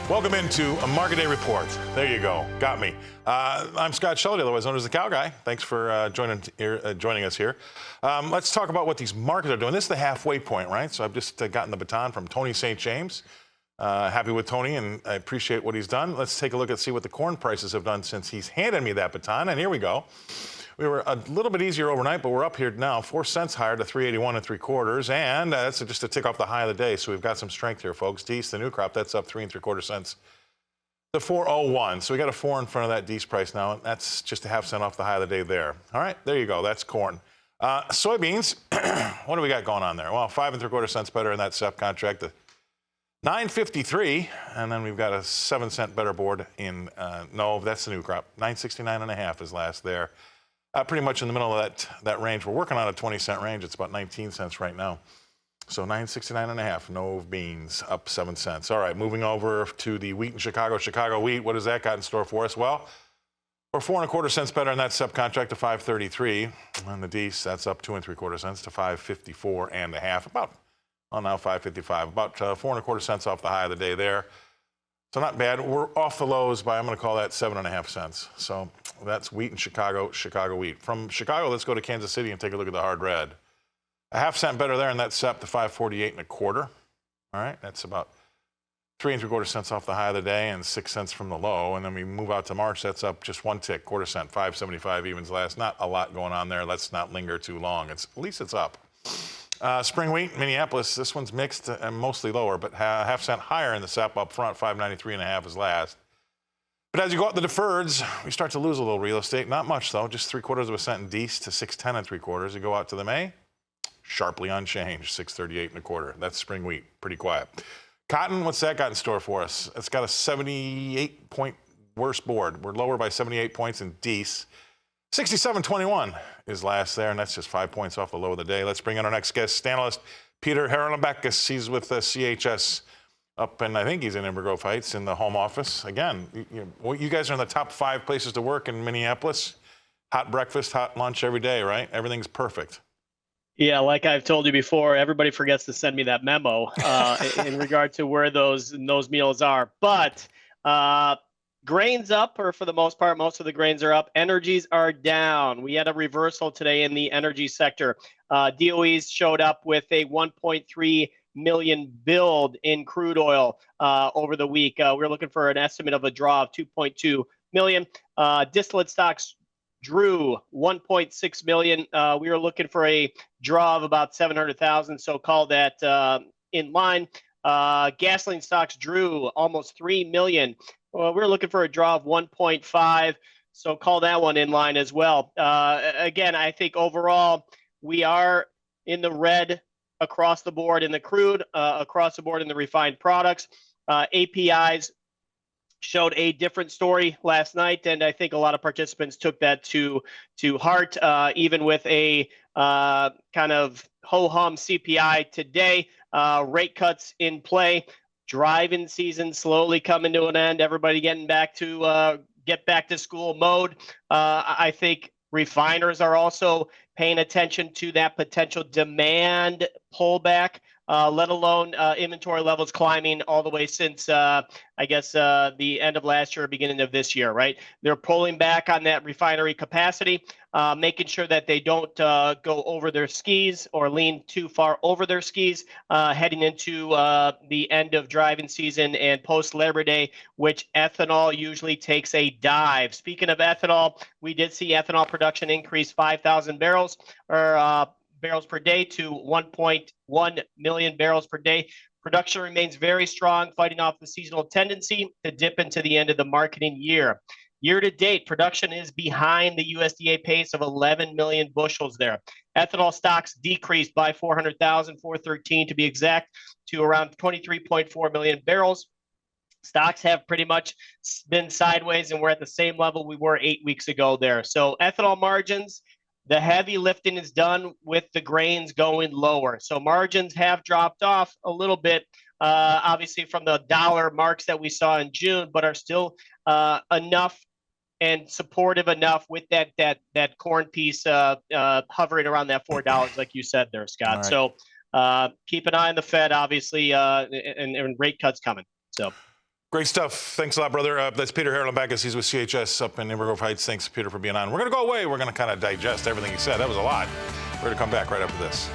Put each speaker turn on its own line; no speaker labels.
Welcome into a Market Day Report. There you go. Got me. I'm Scott Shellady, otherwise known as the Cow Guy. Thanks for joining us here. Let's talk about what these markets are doing. This is the halfway point, right? So I've just gotten the baton from Tony St. James. Happy with Tony, and I appreciate what he's done. Let's take a look and see what the corn prices have done since he's handed me that baton. And here we go. We were a little bit easier overnight, but we're up here now, 4 cents higher to 381 3/4, and that's just a tick off the high of the day. So we've got some strength here, folks. Dees, the new crop, that's up 3 3/4 cents to 401. So we got a 4 in front of that Dees price now, and that's just a half cent off the high of the day there. All right, there you go. That's corn. Soybeans, what do we got going on there? Well, 5 3/4 cents better in that SEP contract. The 953, and then we've got a 7 cent better board in, no, that's the new crop. 969.5 is last there. Pretty much in the middle of that range. We're working on a 20-cent range. It's about 19 cents right now. So 969.5, no beans, up 7 cents. All right, moving over to the wheat in Chicago. Chicago wheat, what has that got in store for us? Well, we're 4 1/4 cents better in that SEP contract to 533. And the Dees, that's up 2 3/4 cents to 554.5. About, well, now 555. About 4 1/4 cents off the high of the day there. So not bad. We're off the lows by, I'm going to call that 7.5 cents. So that's wheat in Chicago, Chicago wheat. From Chicago, let's go to Kansas City and take a look at the hard red. A half cent better there in that SEP to 548 1/4. All right, that's about 3 3/4 cents off the high of the day and 6 cents from the low. And then we move out to March, that's up just 1 tick, 1/4 cent, 575 evens last. Not a lot going on there. Let's not linger too long. At least it's up. Spring wheat, Minneapolis, this one's mixed and mostly lower, but half cent higher in the SEP up front, 593.5 is last. But as you go up the deferreds, we start to lose a little real estate. Not much, though, just 3/4 cent in Dees to 610 3/4. You go out to the May, sharply unchanged, 638 1/4. That's spring wheat, pretty quiet. Cotton, what's that got in store for us? It's got a 78-point worse board. We're lower by 78 points in Dees. 67.21 is last there, and that's just 5 points off the low of the day. Let's bring in our next guest, analyst Peter Haralambakis. He's with CHS up in, I think he's in Timber Grove Heights in the home office. Again, you guys are in the top 5 places to work in Minneapolis. Hot breakfast, hot lunch every day, right? Everything's perfect.
Yeah, like I've told you before, everybody forgets to send me that memo in regard to where those meals are. But grains up, or for the most part, most of the grains are up. Energies are down. We had a reversal today in the energy sector. DOEs showed up with a 1.3 million build in crude oil over the week. We're looking for an estimate of a draw of 2.2 million. Distillate stocks drew 1.6 million. We were looking for a draw of about 700,000, so call that in line. Gasoline stocks drew almost 3 million. We're looking for a draw of 1.5, so call that one in line as well. Again, I think overall we are in the red across the board in the crude, across the board in the refined products. APIs showed a different story last night, and I think a lot of participants took that to heart, even with a kind of ho-hum CPI today. Rate cuts in play. Driving season slowly coming to an end. Everybody getting back to get back to school mode. I think refiners are also paying attention to that potential demand pullback, let alone inventory levels climbing all the way since, I guess, the end of last year, beginning of this year, right? They're pulling back on that refinery capacity, making sure that they don't go over their skis or lean too far over their skis, heading into the end of driving season and post-Labor Day, which ethanol usually takes a dive. Speaking of ethanol, we did see ethanol production increase 5,000 barrels or barrels per day to 1.1 million barrels per day. Production remains very strong, fighting off the seasonal tendency to dip into the end of the marketing year. Year to date, production is behind the USDA pace of 11 million bushels there. Ethanol stocks decreased by 400,000, 413 to be exact, to around 23.4 million barrels. Stocks have pretty much been sideways, and we're at the same level we were 8 weeks ago there. So ethanol margins, the heavy lifting is done with the grains going lower. So margins have dropped off a little bit, obviously from the dollar marks that we saw in June, but are still enough and supportive enough with that corn piece hovering around that $4, like you said there, Scott. Right. So keep an eye on the Fed, obviously, and rate cuts coming. So
Great stuff. Thanks a lot, brother. That's Peter Haralambakis. He's with CHS up in Inver Grove Heights. Thanks, Peter, for being on. We're going to go away. We're going to kind of digest everything he said. That was a lot. We're going to come back right after this.